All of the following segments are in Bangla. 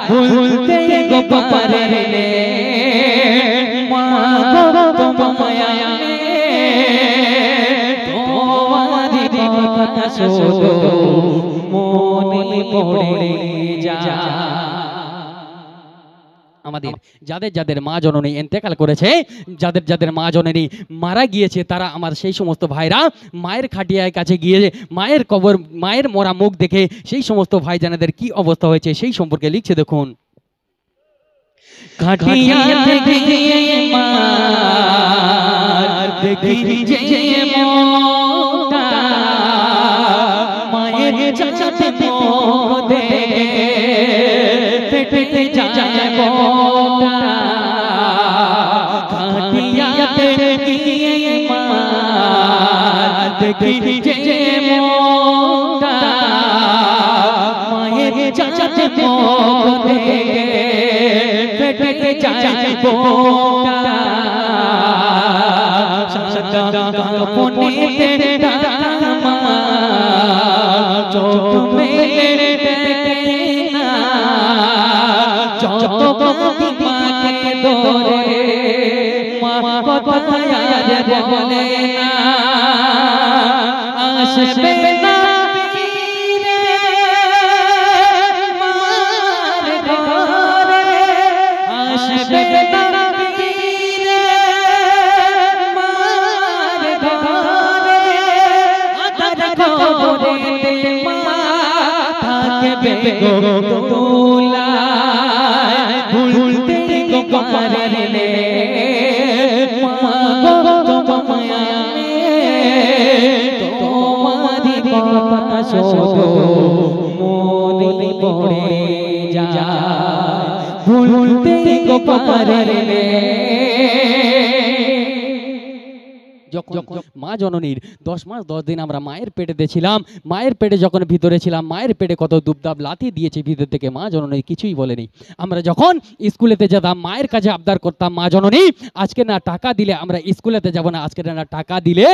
ভুলতে গো পারে মা গো মায়া তোমারি কথা শুধু মনে পড়ে যায়। আমাদের যাদের যাদের মা জননী ইন্তেকাল করেছে, যাদের যাদের মা জননী মারা গিয়েছে, তারা আমার সেই সমস্ত ভাইরা মায়ের খাটিয়ার কাছে গিয়ে মায়ের কবর, মায়ের মরা মুখ দেখে সেই সমস্ত ভাইজানেদের কি অবস্থা হয়েছে সেই সম্পর্কে লিখছে দেখুন। খাটিয়াতে গিয়ে মার দেখি যে মোটা মায়ের চাচাতে মুখ দেখে ফেটে যায় মোটা। খাটিয়াতে গিয়ে মার দেখি যে মোটা মায়ের চাচাতে মুখ দেখে ফেটে যায় মোটা। সাদা কাপড়েতে ঢাকা চোখ মেলে দেখে না, যত মাকে ধরে মা কথা আর বলে না। আসবে না ফিরে মার ঘরে, আসবে না ফিরে মার ঘরে। আধার কবরে মা থাকবে গো দোলায়, ভুলতে গো পারে মা গো মায়া তোমারি কথা শুধু মনে পড়ে যায়, ভুলতে গো পারে। যখন মা জননীর 10 মাস 10 দিন আমরা মায়ের পেটেতে ছিলাম, মায়ের পেটে যখন ভিতরে ছিলাম, মায়ের পেটে কত দুবদাব লাথি দিয়েছে ভিতর থেকে, মা জননী কিছুই বলেনি। আমরা যখন স্কুলেতে যেতাম মায়ের কাছে আবদার করতাম, মা জননী আজকে না টাকা দিলে আমরা স্কুলেতে যাব না, আজকে না টাকা দিলে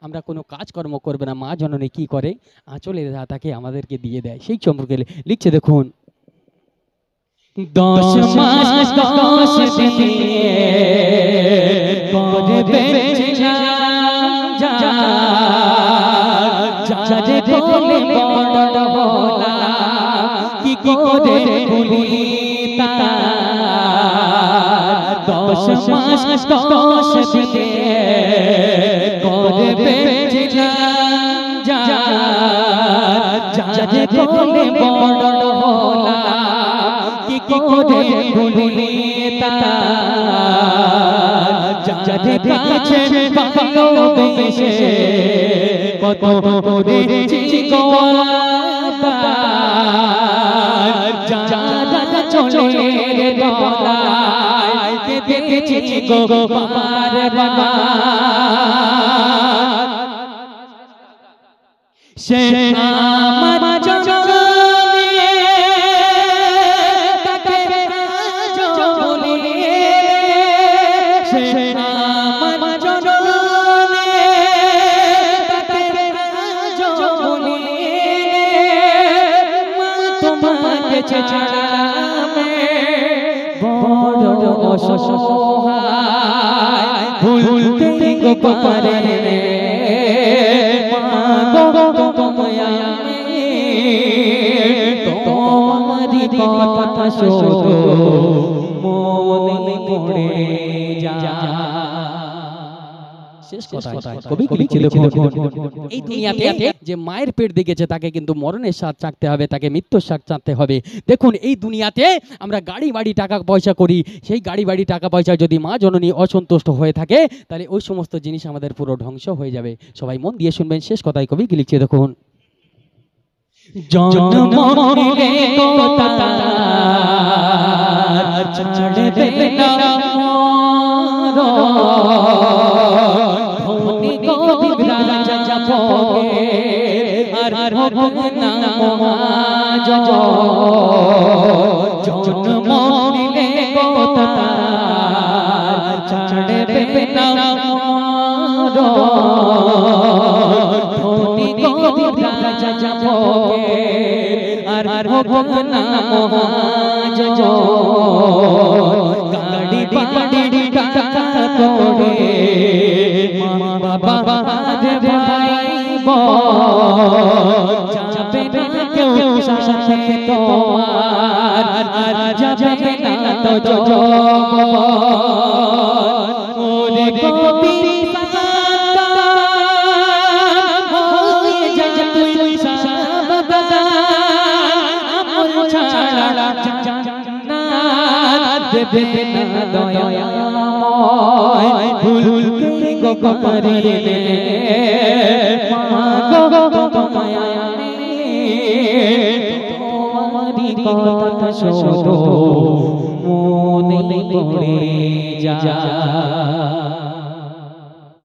আমরা কোনো কাজকর্ম করবে না। মা জননী কি করে, আঁচলে তাকে আমাদেরকে দিয়ে দেয়। সেই সম্পর্কে লিখছে দেখুন। 10 মাস 10 দিন করে বেঁচেছিলাম যারে বলে বড় হলাম, কি করে ভুলি তার। 10 মাস 10 দিন করে বেঁচেছিলাম যারে বলে বড় হলাম, কি করে ভুলি তার। যাদের কাছে ভালোবেসে কত করেছি গো আদার, যারা চলে গলায় দেখেছি গো বার বার। সে আমার জননী তাকে জননী, সে আমার জননী তাকে জননী। মা তোমাকে ছাড়া আমি বড় অসহায়, ভুলতে গো পারে মা গো মায়া তোমারি কথা শুধু মনে পড়ে যায়। শেষ কথা কবি লিখছে দেখুন। এই দুনিয়াতে যে মায়ের পেট দেখেছে তাকে কিন্তু মরণের স্বাদ চাকতে হবে, তাকে মৃত্যুর স্বাদ চাকতে হবে। দেখুন এই দুনিয়াতে আমরা গাড়ি বাড়ি টাকা পয়সা করি, সেই গাড়ি বাড়ি টাকা পয়সা যদি মা জননী অসন্তুষ্ট হয়ে থাকে তাহলে ওই সমস্ত জিনিস আমাদের পুরো ধ্বংস হয়ে যাবে। সবাই মন দিয়ে শুনবেন, শেষ কথায় কবি কি লিখছে দেখুন। জন্ম নিলে কথা ছাড়বে না মরণ, ধনী গরিব রাজা পগে আর হোক না মহাজন জন্ম নিলে কথা ছাড়বে না ধনী গরিব রাজা পগে আর হোক না মহাজন গাড়ি বাড়ি টাকা করে মা বাবা ভাই যাবে না কেউ সাথে তোমার আর যাবে না তো ওরে কবি তুই সাবাদা আমল ছাড়া দেবে না দয়াময় ভুল গো করিলে মাগো তোমারি কথা শুধু মনে পড়ে যায়।